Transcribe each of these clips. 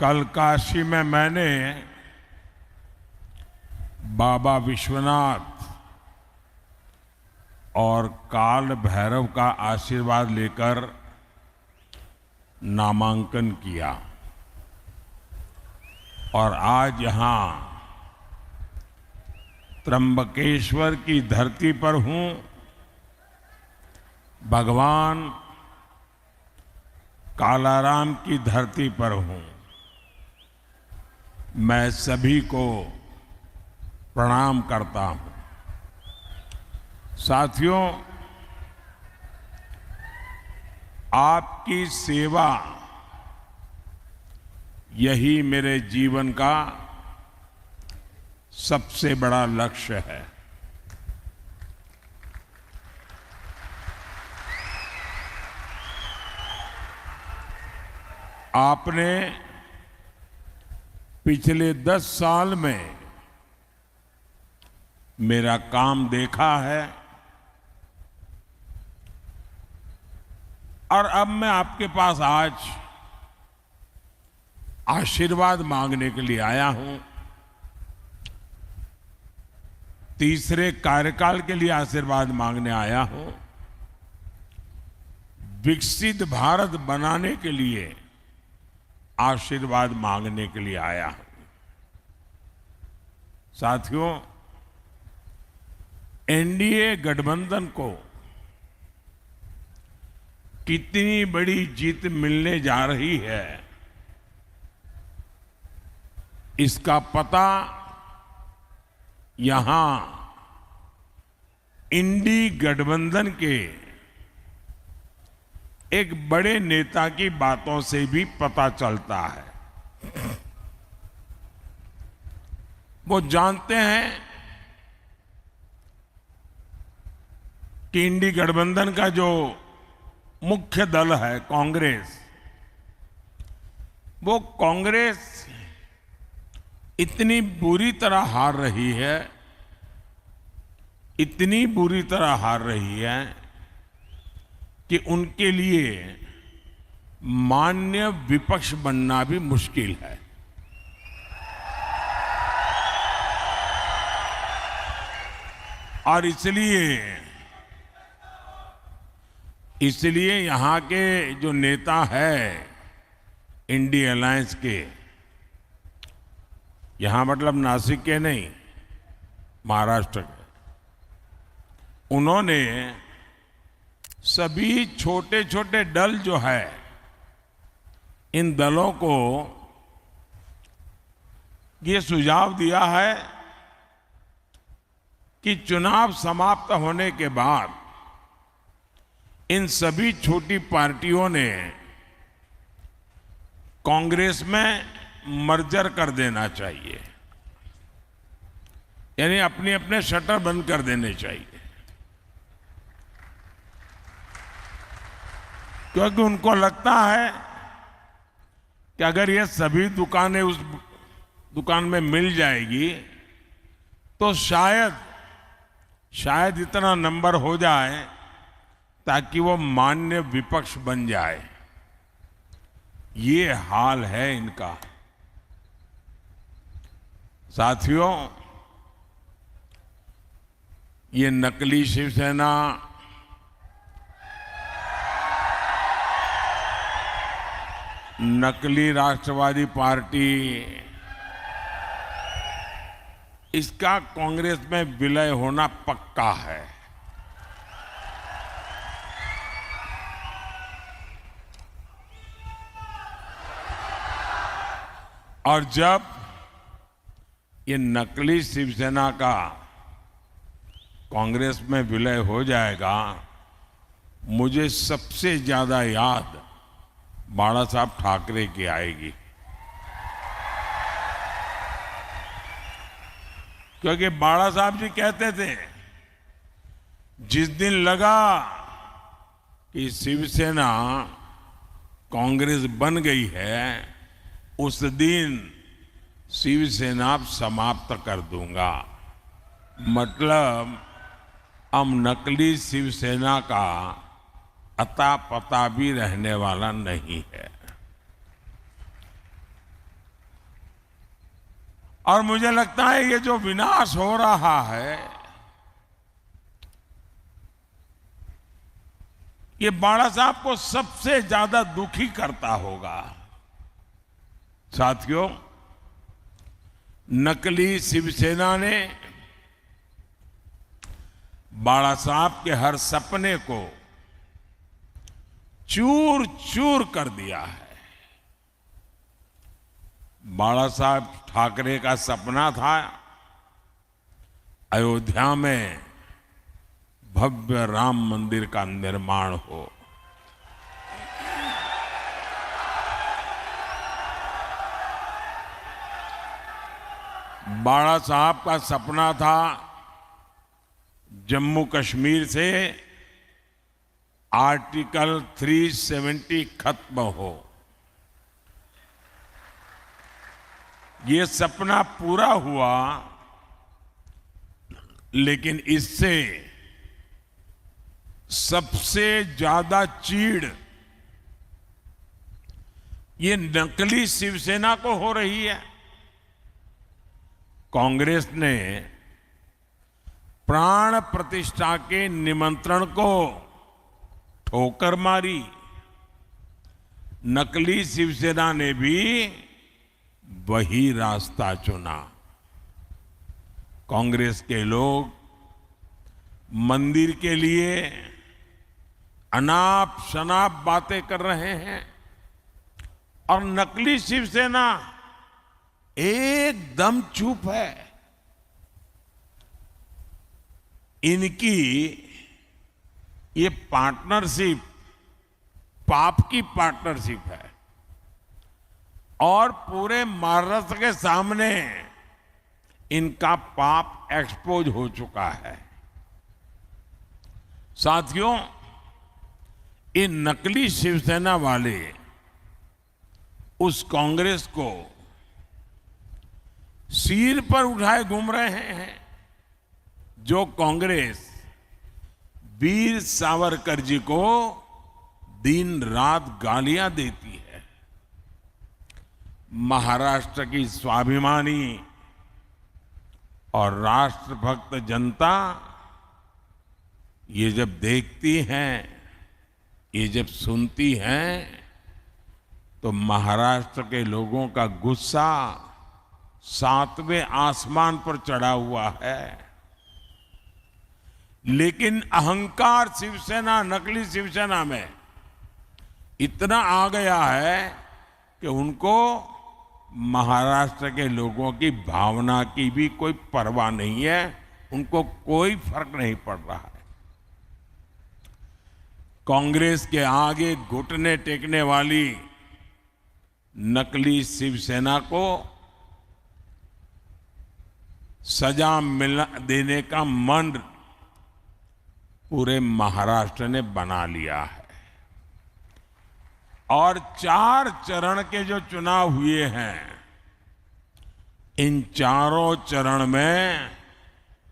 कल काशी में मैंने बाबा विश्वनाथ और काल भैरव का आशीर्वाद लेकर नामांकन किया और आज यहां त्र्यंबकेश्वर की धरती पर हूं। भगवान कालाराम की धरती पर हूं। मैं सभी को प्रणाम करता हूं। साथियों, आपकी सेवा यही मेरे जीवन का सबसे बड़ा लक्ष्य है। आपने पिछले 10 साल में मेरा काम देखा है और अब मैं आपके पास आज आशीर्वाद मांगने के लिए आया हूं। तीसरे कार्यकाल के लिए आशीर्वाद मांगने आया हूं। विकसित भारत बनाने के लिए आशीर्वाद मांगने के लिए आया हूं। साथियों, एनडीए गठबंधन को कितनी बड़ी जीत मिलने जा रही है, इसका पता यहां इंडी गठबंधन के एक बड़े नेता की बातों से भी पता चलता है। वो जानते हैं कि इंडी गठबंधन का जो मुख्य दल है कांग्रेस, वो कांग्रेस इतनी बुरी तरह हार रही है, इतनी बुरी तरह हार रही है कि उनके लिए मान्य विपक्ष बनना भी मुश्किल है। और इसलिए यहां के जो नेता है इंडी अलायंस के, यहां मतलब नासिक के नहीं, महाराष्ट्र के, उन्होंने सभी छोटे छोटे दल जो है, इन दलों को ये सुझाव दिया है कि चुनाव समाप्त होने के बाद इन सभी छोटी पार्टियों ने कांग्रेस में मर्जर कर देना चाहिए, यानी अपने अपने शटर बंद कर देने चाहिए, क्योंकि उनको लगता है कि अगर ये सभी दुकानें उस दुकान में मिल जाएगी तो शायद इतना नंबर हो जाए ताकि वो मान्य विपक्ष बन जाए। ये हाल है इनका। साथियों, ये नकली शिवसेना, नकली राष्ट्रवादी पार्टी, इसका कांग्रेस में विलय होना पक्का है। और जब ये नकली शिवसेना का कांग्रेस में विलय हो जाएगा, मुझे सबसे ज्यादा याद बाला साहब ठाकरे की आएगी, क्योंकि बाला साहब जी कहते थे, जिस दिन लगा कि शिवसेना कांग्रेस बन गई है, उस दिन शिवसेना समाप्त कर दूंगा। मतलब अब नकली शिवसेना का अता पता भी रहने वाला नहीं है। और मुझे लगता है ये जो विनाश हो रहा है, ये बाला साहब को सबसे ज्यादा दुखी करता होगा। साथियों, नकली शिवसेना ने बाला साहब के हर सपने को चूर चूर कर दिया है। बाला साहब ठाकरे का सपना था अयोध्या में भव्य राम मंदिर का निर्माण हो। बाला साहब का सपना था जम्मू कश्मीर से आर्टिकल 370 खत्म हो। ये सपना पूरा हुआ, लेकिन इससे सबसे ज्यादा चीड़ ये नकली शिवसेना को हो रही है। कांग्रेस ने प्राण प्रतिष्ठा के निमंत्रण को ठोकर मारी। नकली शिवसेना ने भी वही रास्ता चुना। कांग्रेस के लोग मंदिर के लिए अनाप शनाप बातें कर रहे हैं और नकली शिवसेना एकदम चुप है। इनकी ये पार्टनरशिप पाप की पार्टनरशिप है और पूरे महाराष्ट्र के सामने इनका पाप एक्सपोज हो चुका है। साथियों, ये नकली शिवसेना वाले उस कांग्रेस को सिर पर उठाए घूम रहे हैं जो कांग्रेस वीर सावरकर जी को दिन रात गालियां देती है। महाराष्ट्र की स्वाभिमानी और राष्ट्रभक्त जनता ये जब देखती हैं, ये जब सुनती हैं, तो महाराष्ट्र के लोगों का गुस्सा 7वें आसमान पर चढ़ा हुआ है। लेकिन अहंकार शिवसेना, नकली शिवसेना में इतना आ गया है कि उनको महाराष्ट्र के लोगों की भावना की भी कोई परवाह नहीं है, उनको कोई फर्क नहीं पड़ रहा है। कांग्रेस के आगे घुटने टेकने वाली नकली शिवसेना को सजा देने का मन पूरे महाराष्ट्र ने बना लिया है और 4 चरण के जो चुनाव हुए हैं, इन चारों चरण में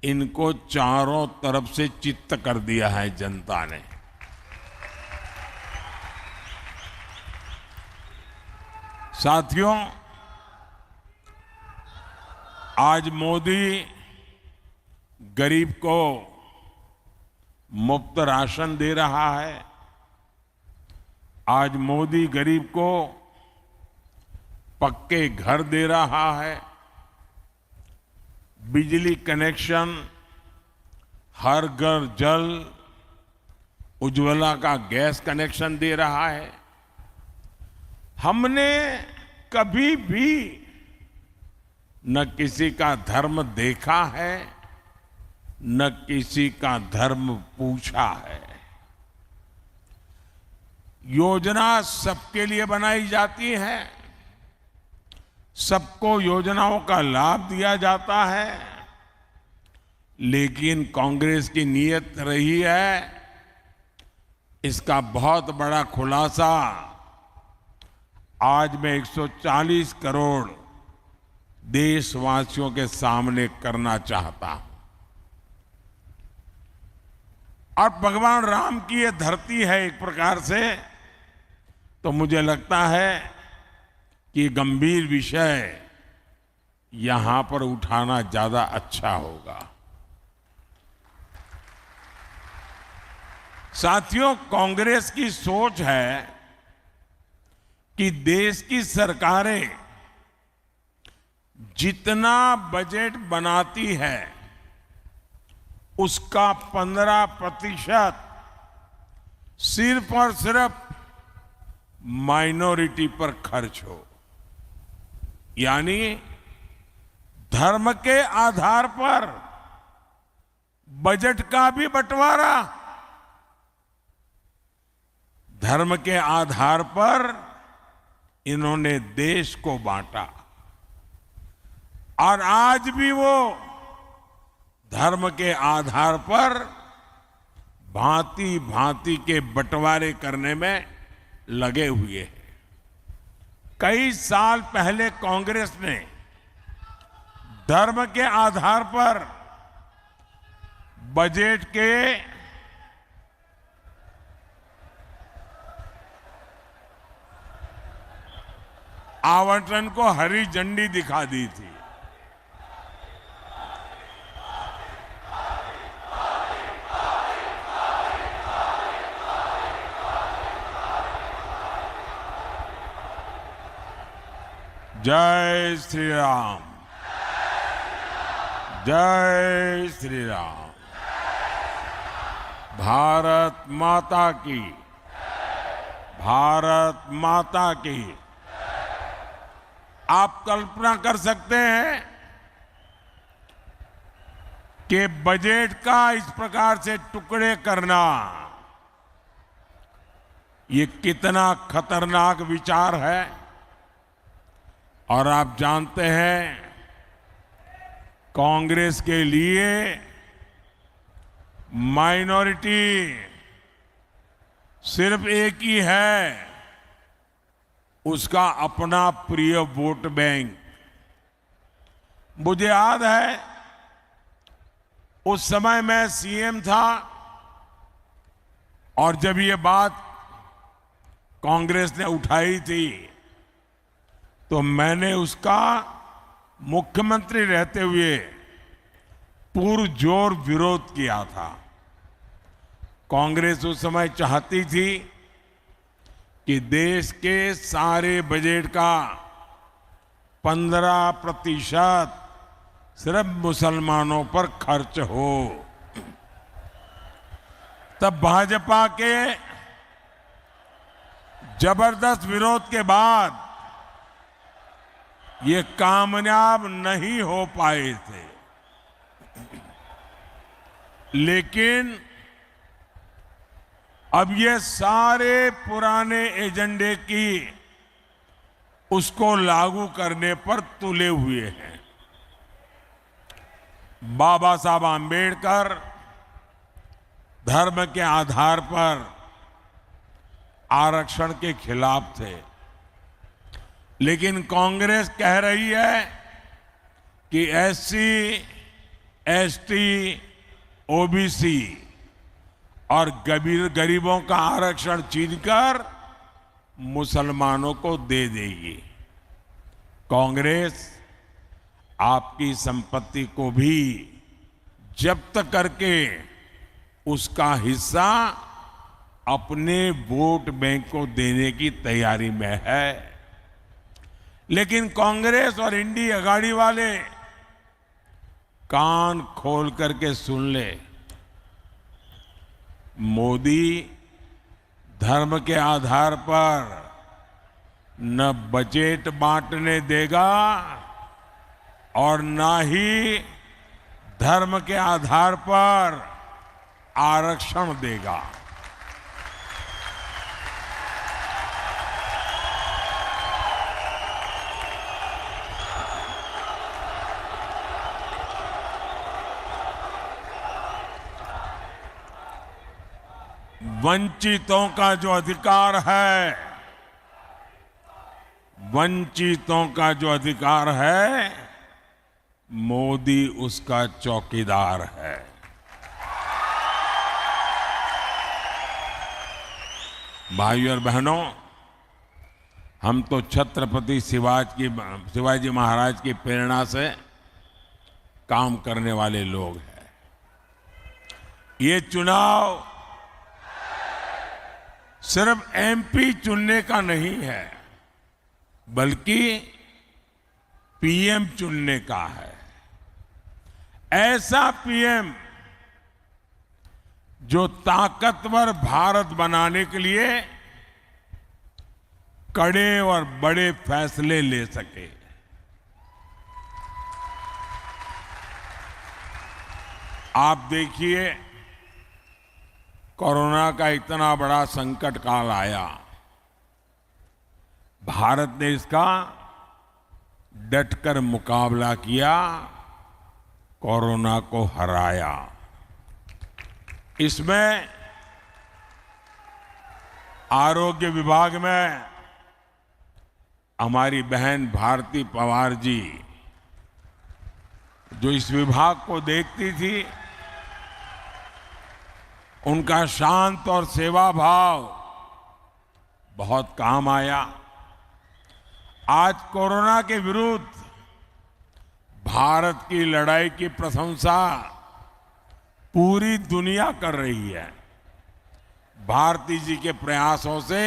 इनको चारों तरफ से चित्त कर दिया है जनता ने। साथियों, आज मोदी गरीब को मुफ्त राशन दे रहा है। आज मोदी गरीब को पक्के घर दे रहा है। बिजली कनेक्शन, हर घर जल, उज्ज्वला का गैस कनेक्शन दे रहा है। हमने कभी भी न किसी का धर्म देखा है, न किसी का धर्म पूछा है। योजना सबके लिए बनाई जाती है, सबको योजनाओं का लाभ दिया जाता है, लेकिन कांग्रेस की नीयत रही है, इसका बहुत बड़ा खुलासा आज मैं 140 करोड़ देशवासियों के सामने करना चाहता हूं। और भगवान राम की ये धरती है एक प्रकार से, तो मुझे लगता है कि गंभीर विषय यहां पर उठाना ज्यादा अच्छा होगा। साथियों, कांग्रेस की सोच है कि देश की सरकारें जितना बजट बनाती है उसका 15% सिर्फ और सिर्फ माइनॉरिटी पर खर्च हो, यानी धर्म के आधार पर बजट का भी बंटवारा, धर्म के आधार पर इन्होंने देश को बांटा और आज भी वो धर्म के आधार पर भांति भांति के बंटवारे करने में लगे हुए हैं। कई साल पहले कांग्रेस ने धर्म के आधार पर बजट के आवंटन को हरी झंडी दिखा दी थी। जय श्री राम, जय श्री राम। भारत माता की, भारत माता की। आप कल्पना कर सकते हैं कि बजट का इस प्रकार से टुकड़े करना ये कितना खतरनाक विचार है। और आप जानते हैं कांग्रेस के लिए माइनॉरिटी सिर्फ एक ही है, उसका अपना प्रिय वोट बैंक। मुझे याद है उस समय मैं सीएम था और जब ये बात कांग्रेस ने उठाई थी तो मैंने उसका मुख्यमंत्री रहते हुए पुरजोर विरोध किया था। कांग्रेस उस समय चाहती थी कि देश के सारे बजट का 15% सिर्फ मुसलमानों पर खर्च हो। तब भाजपा के जबरदस्त विरोध के बाद ये कामयाब नहीं हो पाए थे, लेकिन अब ये सारे पुराने एजेंडे की उसको लागू करने पर तुले हुए हैं। बाबा साहब आम्बेडकर धर्म के आधार पर आरक्षण के खिलाफ थे, लेकिन कांग्रेस कह रही है कि एससी, एसटी, ओबीसी और गरीबों का आरक्षण छीनकर मुसलमानों को दे देगी। कांग्रेस आपकी संपत्ति को भी जब्त करके उसका हिस्सा अपने वोट बैंक को देने की तैयारी में है। लेकिन कांग्रेस और इंडी अगाड़ी वाले कान खोल करके सुन ले, मोदी धर्म के आधार पर न बजट बांटने देगा और न ही धर्म के आधार पर आरक्षण देगा। वंचितों का जो अधिकार है, वंचितों का जो अधिकार है, मोदी उसका चौकीदार है। भाइयों और बहनों, हम तो छत्रपति शिवाजी महाराज की प्रेरणा से काम करने वाले लोग हैं। ये चुनाव सिर्फ एमपी चुनने का नहीं है, बल्कि पीएम चुनने का है। ऐसा पीएम जो ताकतवर भारत बनाने के लिए कड़े और बड़े फैसले ले सके। आप देखिए, कोरोना का इतना बड़ा संकट काल आया, भारत ने इसका डटकर मुकाबला किया, कोरोना को हराया। इसमें आरोग्य विभाग में हमारी बहन भारती पवार जी, जो इस विभाग को देखती थी, उनका शांत और सेवा भाव बहुत काम आया। आज कोरोना के विरुद्ध भारत की लड़ाई की प्रशंसा पूरी दुनिया कर रही है। भारती जी के प्रयासों से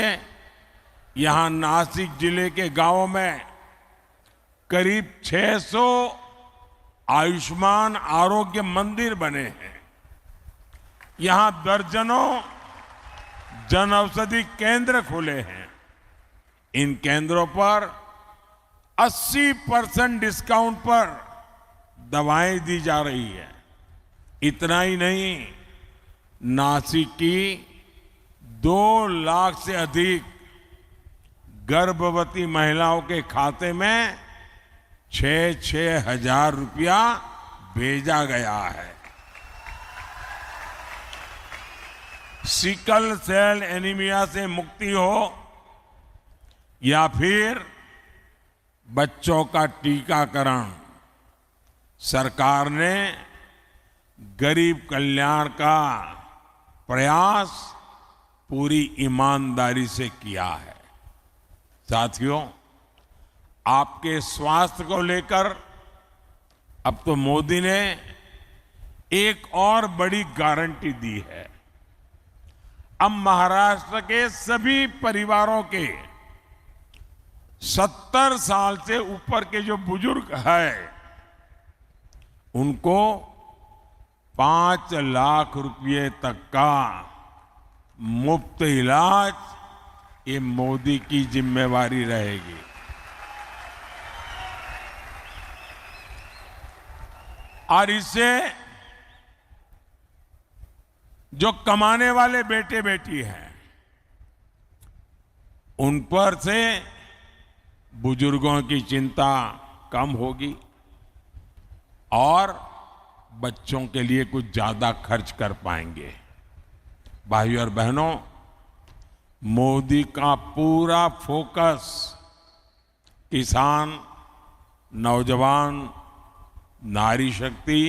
यहां नासिक जिले के गांवों में करीब 600 आयुष्मान आरोग्य मंदिर बने हैं। यहां दर्जनों जन औषधि केंद्र खुले हैं। इन केंद्रों पर 80% डिस्काउंट पर दवाएं दी जा रही है। इतना ही नहीं, नासिक की 2 लाख से अधिक गर्भवती महिलाओं के खाते में 6-6 हजार रुपया भेजा गया है। सिकल सेल एनीमिया से मुक्ति हो या फिर बच्चों का टीकाकरण, सरकार ने गरीब कल्याण का प्रयास पूरी ईमानदारी से किया है। साथियों, आपके स्वास्थ्य को लेकर अब तो मोदी ने एक और बड़ी गारंटी दी है। अब महाराष्ट्र के सभी परिवारों के 70 साल से ऊपर के जो बुजुर्ग हैं, उनको 5 लाख रुपए तक का मुफ्त इलाज ये मोदी की जिम्मेवारी रहेगी। और इससे जो कमाने वाले बेटे बेटी हैं, उन पर से बुजुर्गों की चिंता कम होगी और बच्चों के लिए कुछ ज्यादा खर्च कर पाएंगे। भाइयों और बहनों, मोदी का पूरा फोकस किसान, नौजवान, नारी शक्ति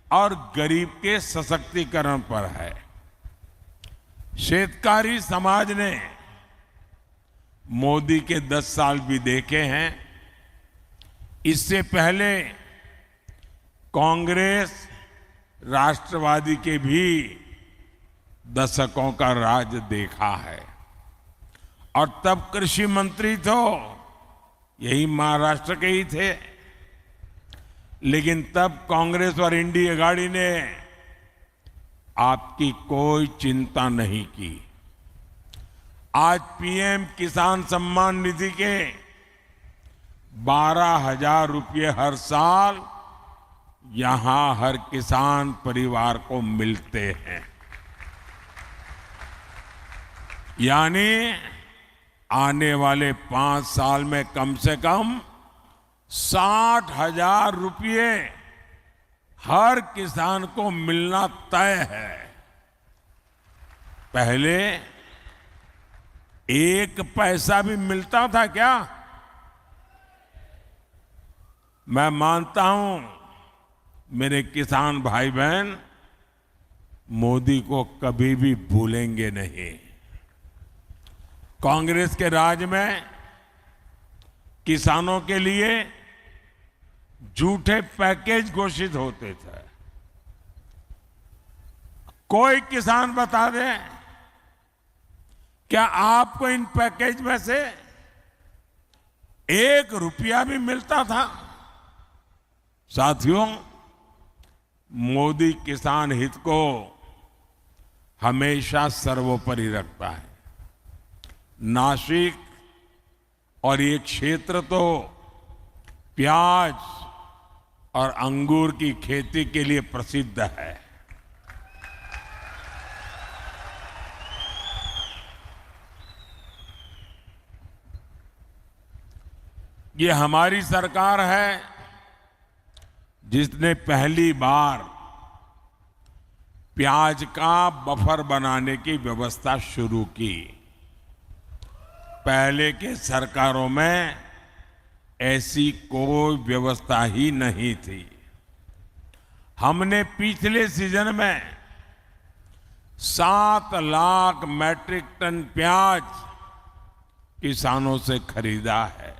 और गरीब के सशक्तिकरण पर है। शेतकारी समाज ने मोदी के 10 साल भी देखे हैं। इससे पहले कांग्रेस, राष्ट्रवादी के भी दशकों का राज देखा है। और तब कृषि मंत्री तो यही महाराष्ट्र के ही थे। लेकिन तब कांग्रेस और इंडिया गाड़ी ने आपकी कोई चिंता नहीं की। आज पीएम किसान सम्मान निधि के 12,000 रुपये हर साल यहां हर किसान परिवार को मिलते हैं। यानी आने वाले 5 साल में कम से कम 60,000 रुपये हर किसान को मिलना तय है। पहले 1 पैसा भी मिलता था क्या? मैं मानता हूं मेरे किसान भाई बहन मोदी को कभी भी भूलेंगे नहीं। कांग्रेस के राज में किसानों के लिए झूठे पैकेज घोषित होते थे। कोई किसान बता दे, क्या आपको इन पैकेज में से 1 रुपया भी मिलता था? साथियों, मोदी किसान हित को हमेशा सर्वोपरि रखता है। नासिक और ये क्षेत्र तो प्याज और अंगूर की खेती के लिए प्रसिद्ध है। ये हमारी सरकार है जिसने पहली बार प्याज का बफर बनाने की व्यवस्था शुरू की। पहले के सरकारों में ऐसी कोई व्यवस्था ही नहीं थी। हमने पिछले सीजन में 7 लाख मैट्रिक टन प्याज किसानों से खरीदा है।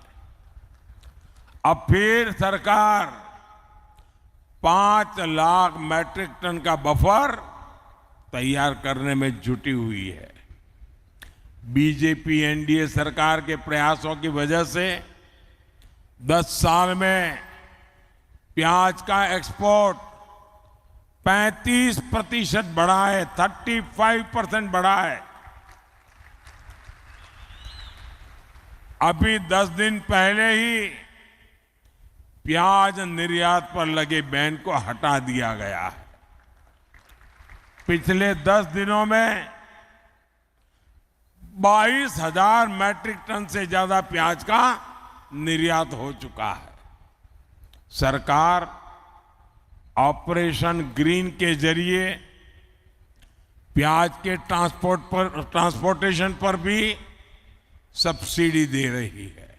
अब फिर सरकार 5 लाख मैट्रिक टन का बफर तैयार करने में जुटी हुई है। बीजेपी एनडीए सरकार के प्रयासों की वजह से 10 साल में प्याज का एक्सपोर्ट 35% बढ़ा है, 35% बढ़ा है। अभी 10 दिन पहले ही प्याज निर्यात पर लगे बैन को हटा दिया गया है। पिछले 10 दिनों में 22,000 मैट्रिक टन से ज्यादा प्याज का निर्यात हो चुका है। सरकार ऑपरेशन ग्रीन के जरिए प्याज के ट्रांसपोर्टेशन पर भी सब्सिडी दे रही है।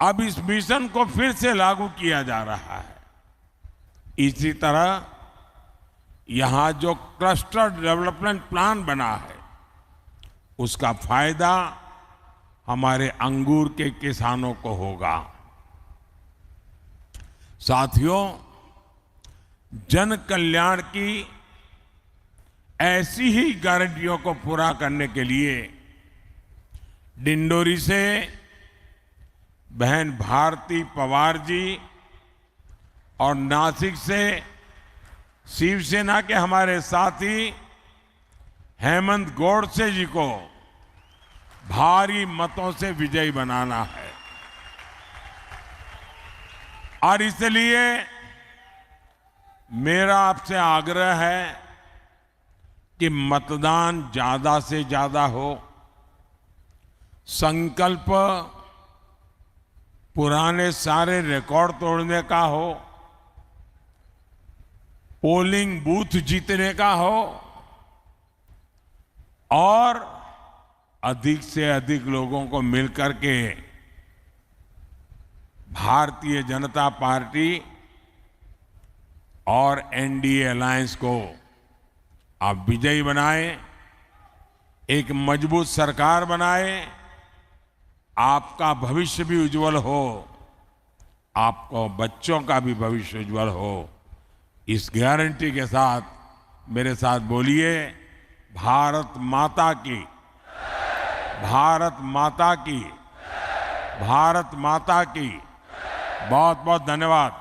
अब इस मिशन को फिर से लागू किया जा रहा है। इसी तरह यहां जो क्लस्टर डेवलपमेंट प्लान बना है, उसका फायदा हमारे अंगूर के किसानों को होगा। साथियों, जन कल्याण की ऐसी ही गारंटियों को पूरा करने के लिए डिंडोरी से बहन भारती पवार जी और नासिक से शिवसेना के हमारे साथी हेमंत गोडसे जी को भारी मतों से विजयी बनाना है। और इसलिए मेरा आपसे आग्रह है कि मतदान ज्यादा से ज्यादा हो। संकल्प पुराने सारे रिकॉर्ड तोड़ने का हो, पोलिंग बूथ जीतने का हो और अधिक से अधिक लोगों को मिलकर के भारतीय जनता पार्टी और एनडीए अलायंस को आप विजयी बनाएं, एक मजबूत सरकार बनाएं, आपका भविष्य भी उज्जवल हो, आपको बच्चों का भी भविष्य उज्जवल हो। इस गारंटी के साथ मेरे साथ बोलिए, भारत माता की, भारत माता की, भारत माता की। बहुत बहुत धन्यवाद।